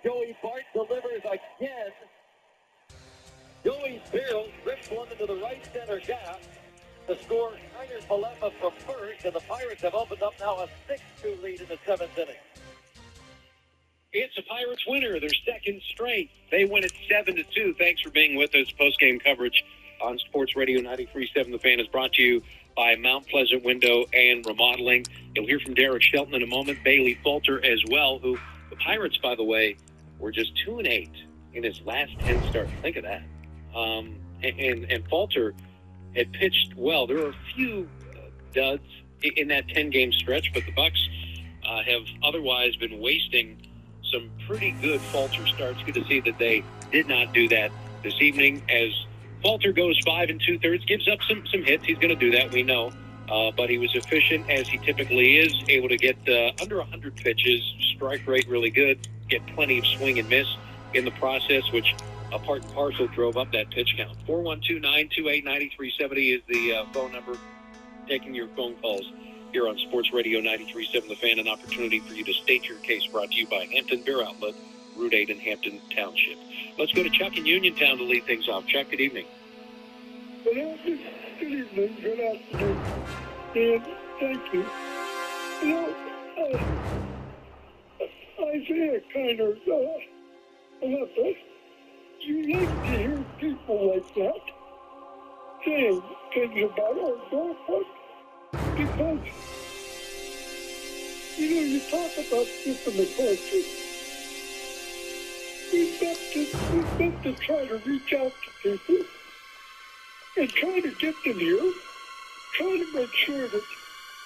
Joey Bart delivers again. Joey Barrels rips one into the right center gap. The score, Kiner Palema from first, and the Pirates have opened up now a 6-2 lead in the 7th inning. It's a Pirates winner, their second straight. They win it 7-2. Thanks for being with us. Post-game coverage on Sports Radio 93.7 The Fan is brought to you by Mount Pleasant Window and Remodeling. You'll hear from Derek Shelton in a moment. Bailey Falter as well, who the Pirates, by the way, were just 2-8 in his last 10 starts. Think of that. And Falter had pitched well. There were a few duds in that 10-game stretch, but the Bucks have otherwise been wasting some pretty good Falter starts. Good to see that they did not do that this evening as Falter goes 5 2/3, gives up some hits. He's going to do that, we know. But he was efficient as he typically is, able to get under 100 pitches, strike rate really good, get plenty of swing and miss in the process, which part and parcel drove up that pitch count. 412-928-9370 is the phone number. Taking your phone calls here on Sports Radio 93.7 The Fan, an opportunity for you to state your case, brought to you by Hampton Beer Outlet, Route 8 in Hampton Township. Let's go to Chuck in Uniontown to lead things off. Chuck, good evening. Good evening, good afternoon, and thank you. You know, Isaiah Kiner left us. You like to hear people like that saying things about our ballpark because, you talk about different approaches. We've got to try to reach out to people and try to get them here, try to make sure that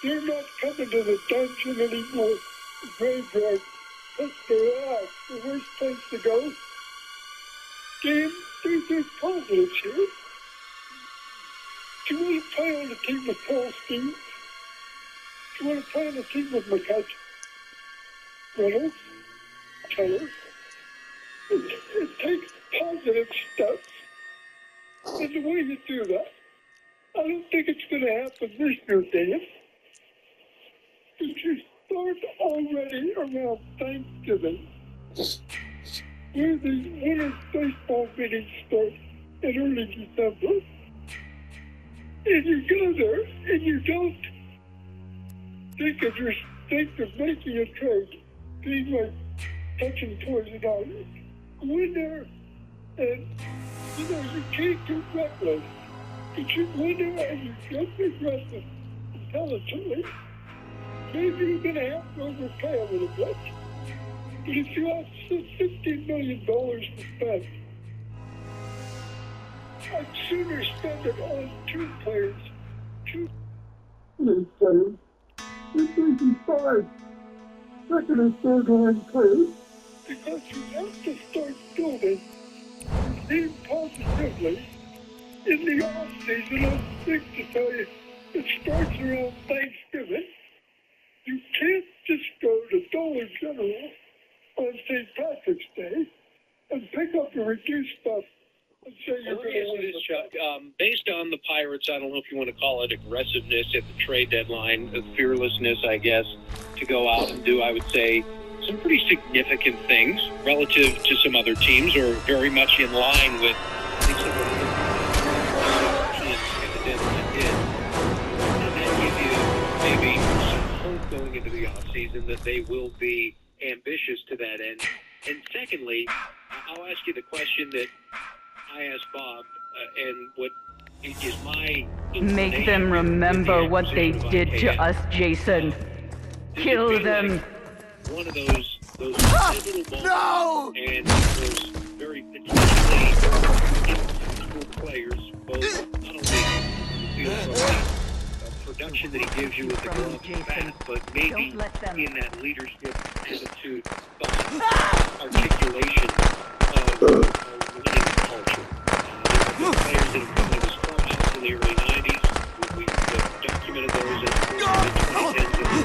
they're not coming to the dungeon anymore, the graveyard, because they're out, the worst place to go. Dan, there's positives here. Do you want to play on a team with Paul Stevens? Do you want to play on a team with McCutcheon, Reynolds, Keller? It takes positive steps. And the way you do that, I don't think it's going to happen this year, Dan. If you start already around Thanksgiving, where the winter baseball meetings start in early December, and you go there and you don't think of making a trade, being like touching toys and all, go in there and, you can't get reckless. But you go in there and you get aggressive intelligently, maybe you're going to have to overpay a little bit. But if you have $15 million to spend, I'd sooner spend it on two players, than maybe 5 second and third line players, because you have to start building your team positively in the off-season. I think to tell you, it starts around Thanksgiving. You can't just go to Dollar General on St. Patrick's Day and pick up the reduced stuff and say you're going to win. Chuck, based on the Pirates, I don't know if you want to call it aggressiveness at the trade deadline, fearlessness, I guess, to go out and do, I would say, some pretty significant things relative to some other teams, or very much in line with, I think, some of the at the deadline did. And that gives you maybe some hope going into the offseason that they will be ambitious to that end. And secondly, I'll ask you the question that I asked Bob, and what is my... Make them remember what they did to us, Jason. Kill them. One of those pivotal moments, and those very potentially individual players, both not only from the production that he gives you with the glove and bat, but maybe in that leadership attitude, articulation of winning culture. There have been players that have come into this club since in the early 90s. We've documented those in the 2010s.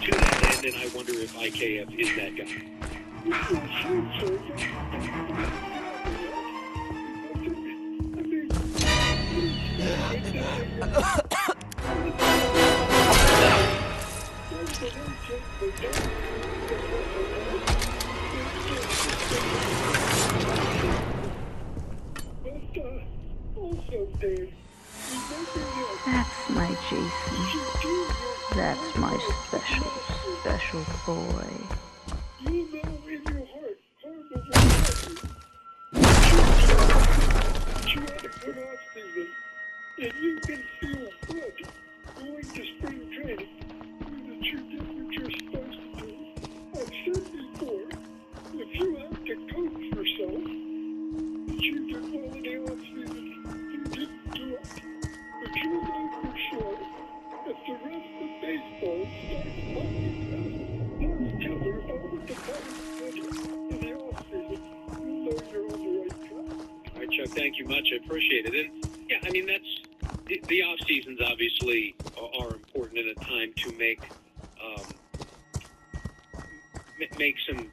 To that end, and I wonder if IKF is that guy. That's my special, special boy. You know in your heart, horrible what you had a good off season, and you can feel good going to spring training that you did what you're supposed to do. I've said before, if you have to coach yourself, that you did well in the off season, you didn't do it. But you know for sure, if the rest of baseball starts talking together about what the Pirates did in the off season, you know you're on the right track. All right, Chuck, thank you much. I appreciate it. And yeah, I mean, the off seasons obviously are important in a time to make some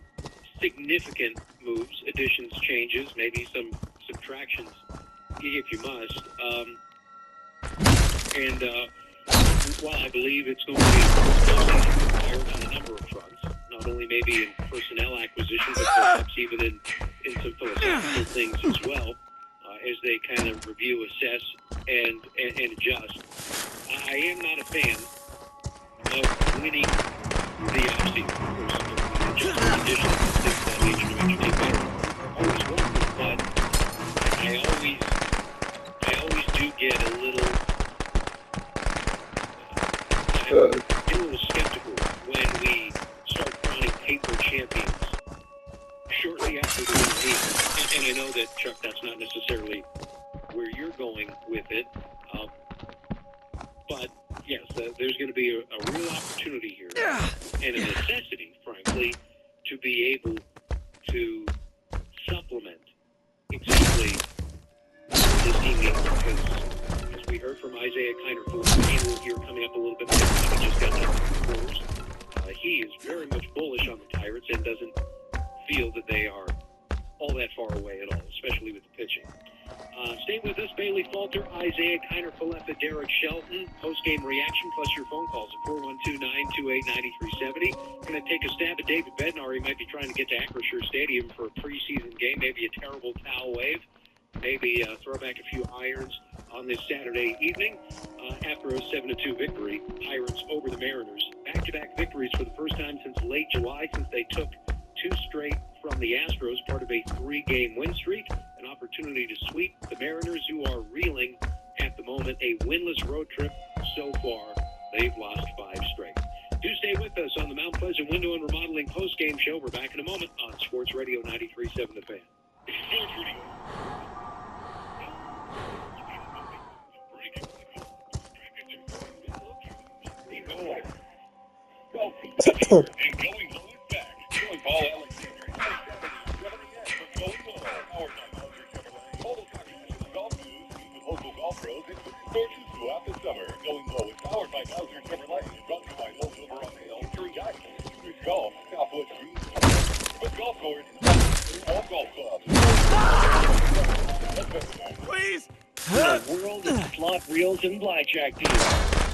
significant moves, additions, changes, maybe some subtractions, if you must. And while I believe it's going to be a Pirates on a number of fronts, not only maybe in personnel acquisition, but perhaps even in some philosophical things as well, as they kind of review, assess, and adjust. I am not a fan of winning the offseason. Just additional things that nature to make you better. Always welcome, but I always do get a little skeptical when we start crowning paper champions shortly after the season. And I know that, Chuck, that's not necessarily where you're going with it. But yes, there's going to be a real opportunity here and a necessity, frankly, to be able to supplement exactly this team needs. Because as we heard from Isaiah Kiner, who we'll hear coming up a little bit later, he just got done with the quarters. He is very much bullish on the Pirates and doesn't feel that they are all that far away at all, especially with the pitching. Stay with us, Bailey Falter, Isaiah Kiner, Falefa, Derek Shelton. Post-game reaction plus your phone calls at 412-928-9370. Going to take a stab at David Bednar. He might be trying to get to Acrisure Stadium for a preseason game, maybe a terrible towel wave, maybe throw back a few irons on this Saturday evening after a 7-2 victory. Pirates over the Mariners. Back-to-back victories for the first time since late July, since they took 2 straight from the Astros, part of a 3-game win streak. An opportunity to sweep the Mariners, who are reeling at the moment. A winless road trip so far. They've lost 5 straight. Do stay with us on the Mount Pleasant Window and Remodeling post-game show. We're back in a moment on Sports Radio 93.7 The Fan. Paul Alexander, going low. Golf news with local golf pros and courses throughout the summer. Going low is powered by Bowser Chevrolet. Brought to you by Low Silver on Hill. Your guide. With golf, Southwest Green. With golf course, all golf clubs. Please. In the world of slot reels and blackjack deals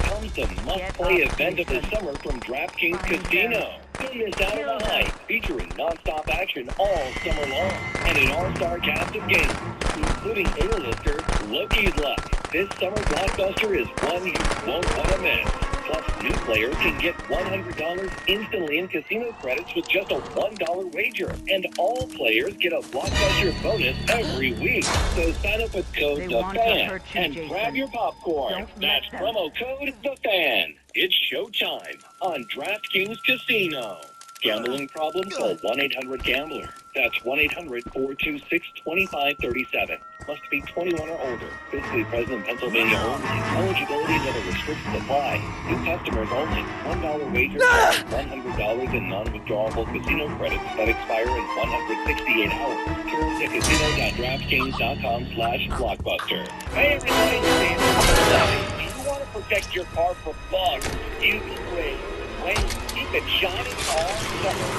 comes the must-play event of the summer from DraftKings Casino. Don't miss out on the hype, featuring non-stop action all summer long, and an all-star cast of games, including A-lister Loki's Luck. This summer blockbuster is one you won't want to miss. Plus, new players can get $100 instantly in casino credits with just a $1 wager. And all players get a blockbuster bonus every week. So sign up with code THEFAN and grab your popcorn. That's promo code THEFAN. It's showtime on DraftKings Casino. Gambling problem? Call 1-800-GAMBLER. That's 1-800-426-2537. Must be 21 or older. Physically present in Pennsylvania only. Eligibility and other restrictions apply. New customers only. $1 wager $100 in non-withdrawable casino credits that expire in 168 hours. Terms at casino.draftkings.com/blockbuster. Hey everybody, do you want to protect your car from bugs, UV rays, keep it shining all summer?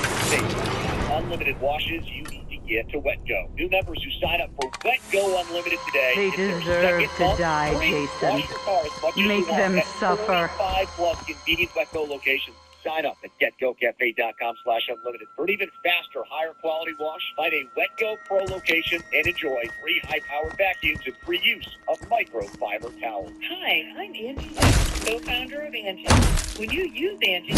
Unlimited washes you need to get to WetGo. New members who sign up for WetGo Unlimited today, They deserve to die, Jason. Wash your car as much as Make you want them at suffer. 45+ convenient WetGo locations. Sign up at getgocafe.com/unlimited for an even faster, higher quality wash. Find a WetGo Pro location and enjoy free high-powered vacuums and free use of microfiber towels. Hi, I'm Angie, co-founder of Angie. When you use Angie,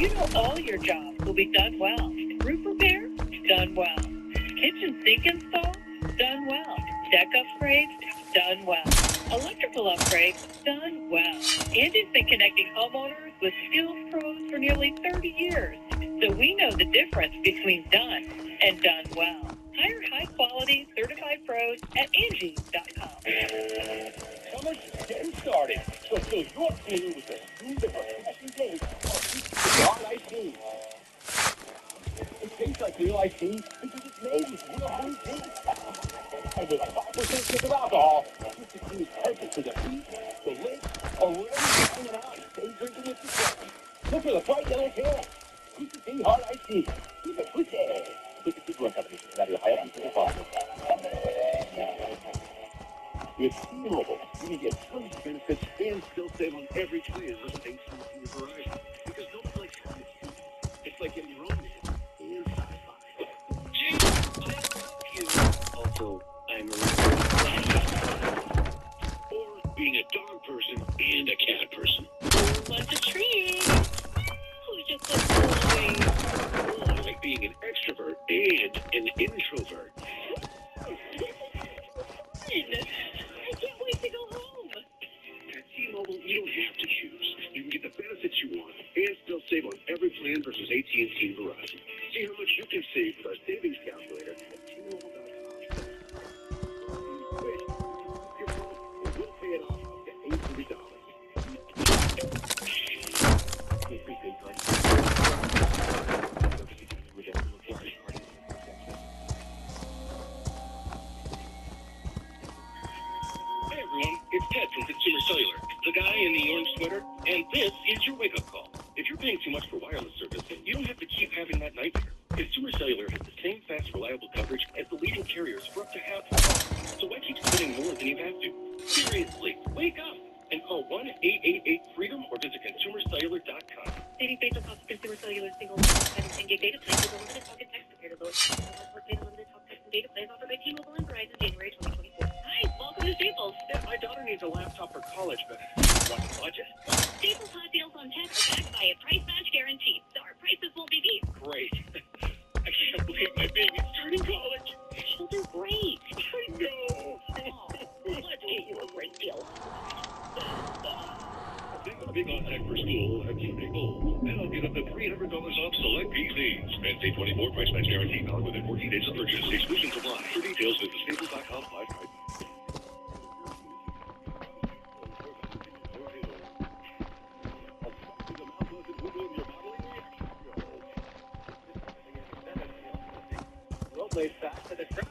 you know all your jobs will be done well. Roof repair? Done well. Kitchen sink install? Done well. Deck upgrades? Done well. Electrical upgrades? Done well. Angie's been connecting homeowners with skilled pros for nearly 30 years. So we know the difference between done and done well. Hire high-quality, certified pros at Angie.com. Summer's getting started, so fill your cooler with the smooth and refreshing taste of hard iced tea. It tastes like real iced tea because it's made with real brewed tea. And with a 5% kick of alcohol, Twisted Tea is perfect for the heat, the lift, or wherever you're hanging out. Stay drinking with your friends. Look for the bright yellow can. Twisted Tea hard iced tea. Keep it twisted. Twisted Tea Brewing Company. That is high up to the bottom. With T-Mobile, you can get tons of benefits and still save on every plan on AT&T Verizon. Because nobody likes having it. It's like getting your own man and sci-fi. Also, I'm a or being a dog person and a cat person. What's a treat? Who's just a boy? Or like being an extrovert and an introvert. I can't wait to go home. At T-Mobile, you don't have to choose. You can get the benefits you want and still save on every plan versus AT&T Verizon. See how much you can save with our savings calculator at T-Mobile.com. Your phone, and we'll pay it off up to $800. Prepaid card. Hey everyone, it's Ted from Consumer Cellular, the guy in the orange sweater, and this is your wake-up call. If you're paying too much for wireless service, you don't have to keep having that nightmare. Consumer Cellular has the same fast, reliable coverage as the leading carriers for up to half the cost. So why keep spending more than you have to? Seriously, wake up and call 1-888-FREEDOM or visit ConsumerCellular.com. Saving based on cost of Consumer Cellular single 10 gig data plan with unlimited talk and text compared to those unlimited talk, text, and data plans offered by T-Mobile and Verizon January 2024. Hi, welcome to Staples. Yeah, my daughter needs a laptop for college, but what's the budget? Staples hot deals on tech are backed by a price match guarantee, so our prices won't be beat. Great. I can't believe my baby's starting college. She'll do great. I know. Let's get you a great deal. Take the big on tech for school at T-Mobile. Now get up to $300 off select PCs. And pay 24 price match guarantee valid within 14 days of purchase. Exclusions apply. For details, visit staples.com/. Well played fast to the track.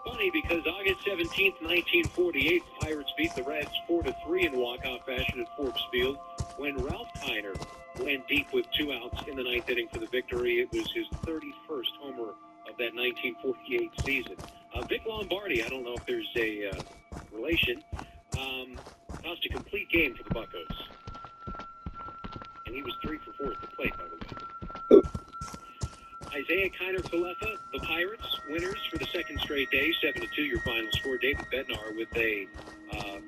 Funny because August 17th, 1948, Pirates beat the Reds 4-3 in walk-off fashion at Forbes Field when Ralph Kiner went deep with 2 outs in the 9th inning for the victory. It was his 31st homer of that 1948 season. Vic Lombardi, I don't know if there's a relation, tossed a complete game for the Buccos. And he was 3 for 4 at the plate, by the way. Isaiah Kiner-Falefa, the Pirates, winners for the second straight day, 7-2 your final score. David Bednar with a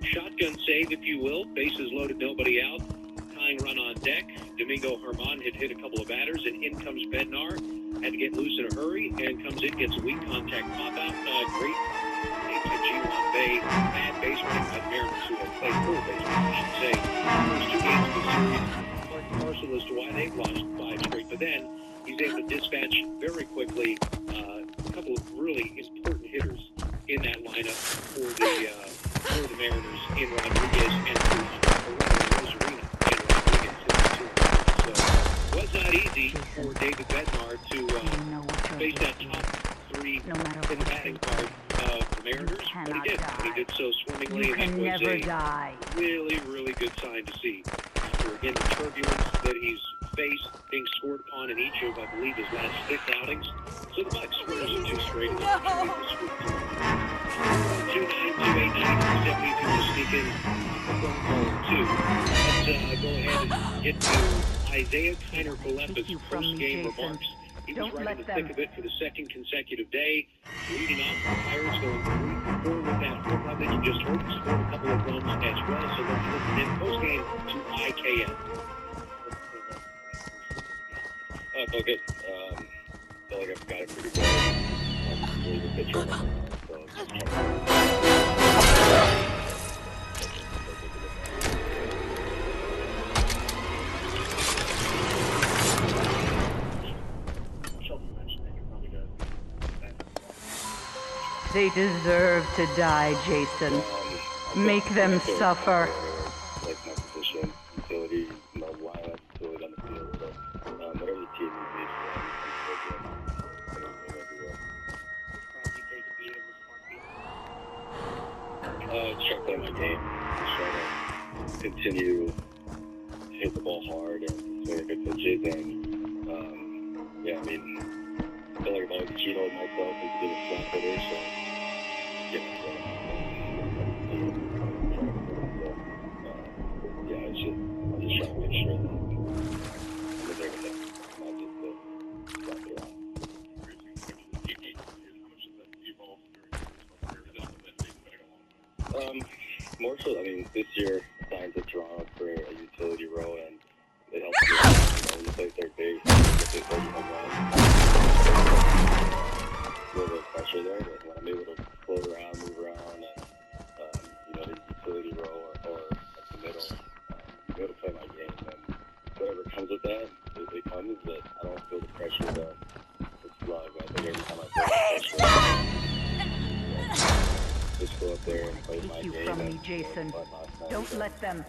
shotgun save, if you will. Bases loaded, nobody out. Tying run on deck. Domingo Germán had hit a couple of batters, and in comes Bednar. Had to get loose in a hurry, and comes in, gets a weak contact pop-out. Great. It's a G1 Bay. Bad base running by the Mariners, who have played full baseball, I should say. First 2 games of the series, part and parcel as to why they've lost 5 straight. But then he's able to dispatch very quickly a couple of really important hitters in that lineup for the Mariners in Rodriguez and Rosarina and Rodriguez. So it was not easy for David Bednar to face that top 3 in the batting card of the Mariners, but he did. And he did so swimmingly, and that was a really, really good sign to see. After, again, the turbulence that he's face, being scored upon in each of, I believe, his last 6 outings. So the Bucks winners in 2 straight. 2-9, 2-8-9, 72 to sneak in phone call 2. Let's go ahead and get to Isaiah Kiner-Falefa's post-game remarks. He was right in the thick of it for the 2nd consecutive day, leading off the Pirates going 3-4 with that home run that you just heard. Scored a couple of runs as well, so let's listen in post-game to IKN. I feel good. I feel like I've got it pretty good. I'm really good pitcher. So just trying They deserve to die, Jason. Make them suffer. like my position, utility, lineup, utility on the field. So whatever the team needs, try to play my game. Try to continue to hit the ball hard and swing at good pitches. And yeah, I mean, I feel like I've always cheated myself into being a slot hitter. So yeah, I'm just trying to make sure that I'm there with them, not just slap it around. More so, I mean, this year signed to Toronto for a utility role, and it helps me. You play third base, you play 30 home runs. A little bit of pressure there, but when I'm able to float around, move around, and the utility role or at the middle, be able to play my game, and whatever comes with that, it comes. But I don't feel the pressure to slug. I think every time I feel the pressure, just go up there and play my Take you game. from me, Jason. Don't let them.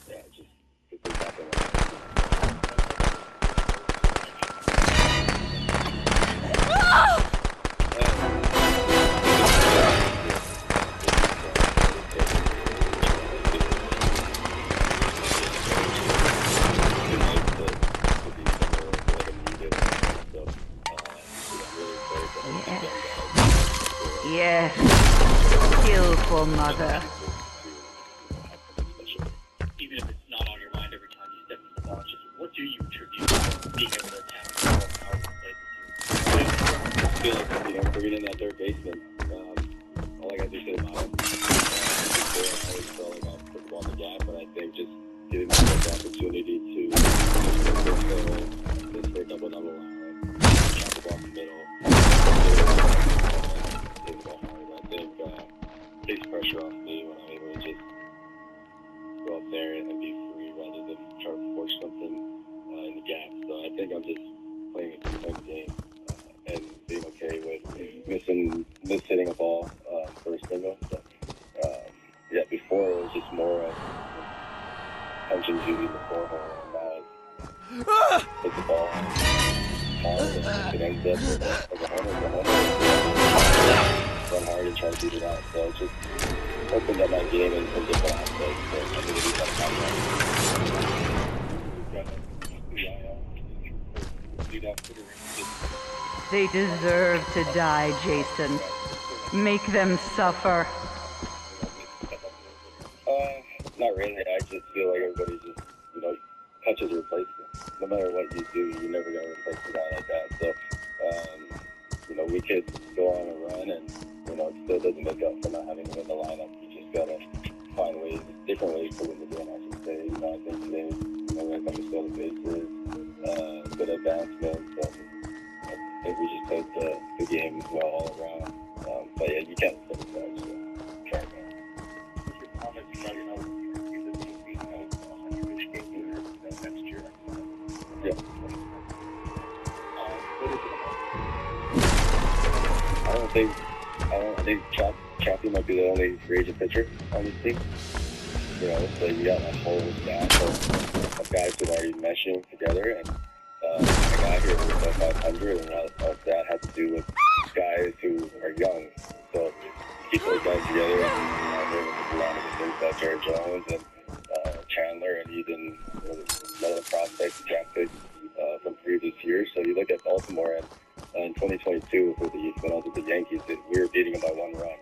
Yeah, just get things happening. Yes. Kill for mother. Even if it's not on your mind every time you step into the box, just what do you attribute being able to attack the ball and how it plays? I feel like, bringing in that third baseman, all I got to say about him, I always felt like I put the ball in the gap, but I think just giving myself the opportunity to just for a double-double line, chop the ball in the middle, take the ball hard. I think takes pressure off me when I'm able to just go up there and be free rather than try to force something in the gap. So I think I'm just playing a good game and being okay with missing a ball for a single. So, yeah, before it was just more of punching Judy in the forehand, and now it's hit the ball hard, and if it ends up as a homer, run hard and try to beat it out. So it's just opened up my game in some different aspects. So I'm going to be They deserve to die, Jason. Make them suffer. Not really. I just feel like everybody just, touches a replacement. No matter what you do, you're never going to replace a guy like that. So, we could go on a run and, it still doesn't make up for not having him in the lineup. You just got to find ways, different ways to win the game, I should say. I think today, when it comes to the bases, good advancements, and I think we just played the game well all around. But yeah, you can't say that, so try it. Next year. Yeah. I think Chappie might be the only free agent pitcher on this team. So you got a whole staff of guys who are already meshing together, and I got here with about 500, and all that had to do with guys who are young. So keep those guys together, and there was a lot of things about Jared Jones and Chandler, and even another prospect, draft pick Yankees, we were beating them by 1 run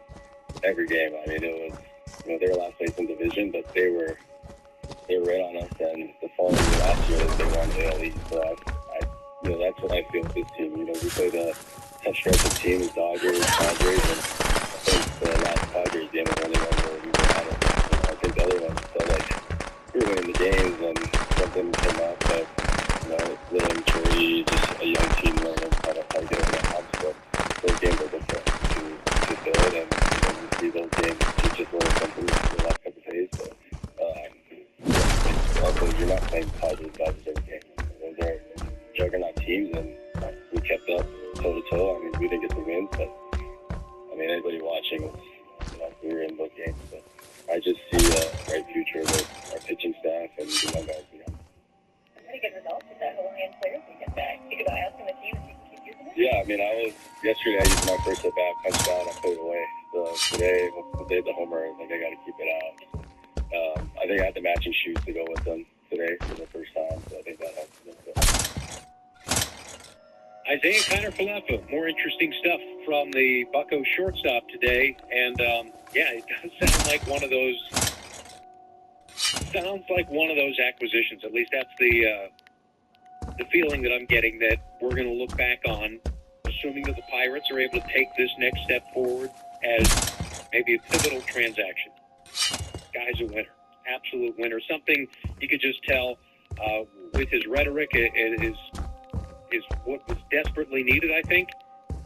every game. I mean, it was, they were last place in division, but they were right on us. And the following year, last year, they won the AL East. So that's what I feel with this team. We played a tough stretch of teams, Dodgers, Padres, and I think the last Padres game was the only one where we were out of it. I think the other ones felt like we were winning the games and something came up, but little immaturity, just a young team learning how to get over the hump. So those games are good for us to build, and you see those games teach us a little something in the last couple of days. But also, you're not playing positive Dodgers every game. Those are juggernaut teams, and we kept up toe-to-toe. I mean, we didn't get the wins, but anybody watching was, we were in those games. But I just see a bright future with our pitching staff and the young guys we got. Pretty good results with that Hawaiian Players Weekend back. Think about asking the team if you can keep using it? Yeah, yesterday I used my first at bat, punched out, I put it away. So today, when they did the homer, I think I got to keep it out. I think I had the matching shoes to go with them today for the first time, so I think that helps a little bit. Isaiah Kiner-Falefa, more interesting stuff from the Bucco shortstop today, and it does sound like one of those. Sounds like one of those acquisitions. At least that's the feeling that I'm getting, that we're going to look back on, assuming that the Pirates are able to take this next step forward as maybe a pivotal transaction. Guy's a winner, absolute winner. Something you could just tell with his rhetoric is what was desperately needed, I think,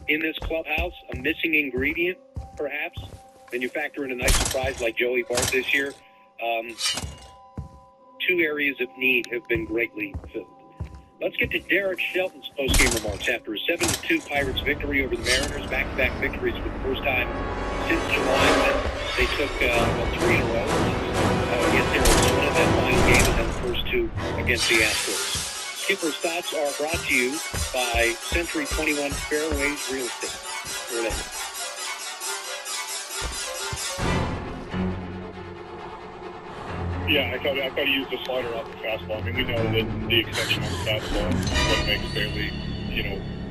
in this clubhouse. A missing ingredient, perhaps. Then you factor in a nice surprise like Joey Bart this year. Two areas of need have been greatly filled. Let's get to Derek Shelton's post-game remarks after a 7-2 Pirates victory over the Mariners. Back-to-back victories for the first time since July when they took 3 in a row against Arizona, that final game, and then the first 2 against the Astros. Skipper's thoughts are brought to you by Century 21 Fairways Real Estate. Here it is. Yeah, I thought he used the slider off the fastball. We know that the extension on the fastball is what makes Bailey,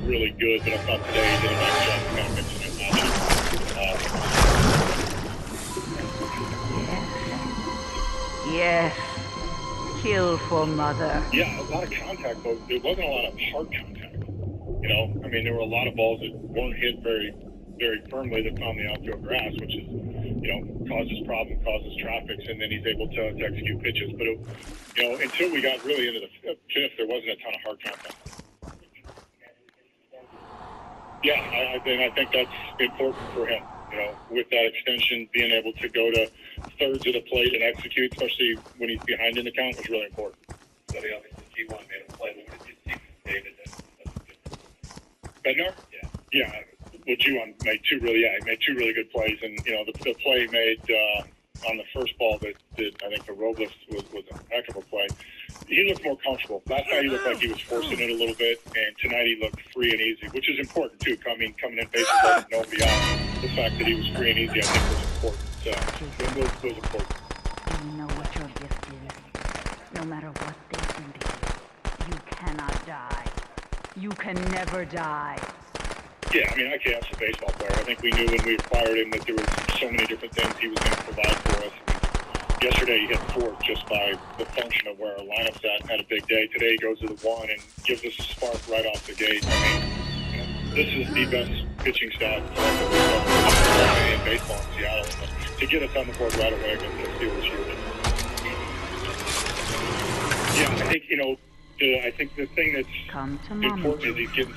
really good. But I thought today he did a nice job of kind of mixing and matching. Yes. Kill for mother. Yeah, a lot of contact, but there wasn't a lot of hard contact. There were a lot of balls that weren't hit very, very firmly that found the outfield grass, which is, causes problems, causes traffic, and then he's able to execute pitches. But, until we got really into the fifth, there wasn't a ton of hard contact. Yeah, I think that's important for him. With that extension, being able to go to thirds of the plate and execute, especially when he's behind in the count, was really important. So he obviously G1 made a play, but what did you see from David? Bednar? Yeah. Well, G1 made two really good plays, and the play made on the first ball that I think the Robles was a heck of a play. He looked more comfortable. Last night he looked like he was forcing it a little bit, and tonight he looked free and easy, which is important too. Coming in bases loaded, no beyond. The fact that he was free and easy, I think, was important. So it was important. You know what your gift is. No matter what they do to you, you cannot die. You can never die. Yeah, I can't ask a baseball player. I think we knew when we acquired him that there was so many different things he was going to provide for us. Yesterday he hit 4 just by the function of where our lineup's at and had a big day. Today he goes to the 1 and gives us a spark right off the gate. This is the best pitching staff in baseball in Seattle. To get us on the board right away against the Steelers here. Yeah, I think the thing that's important is he's getting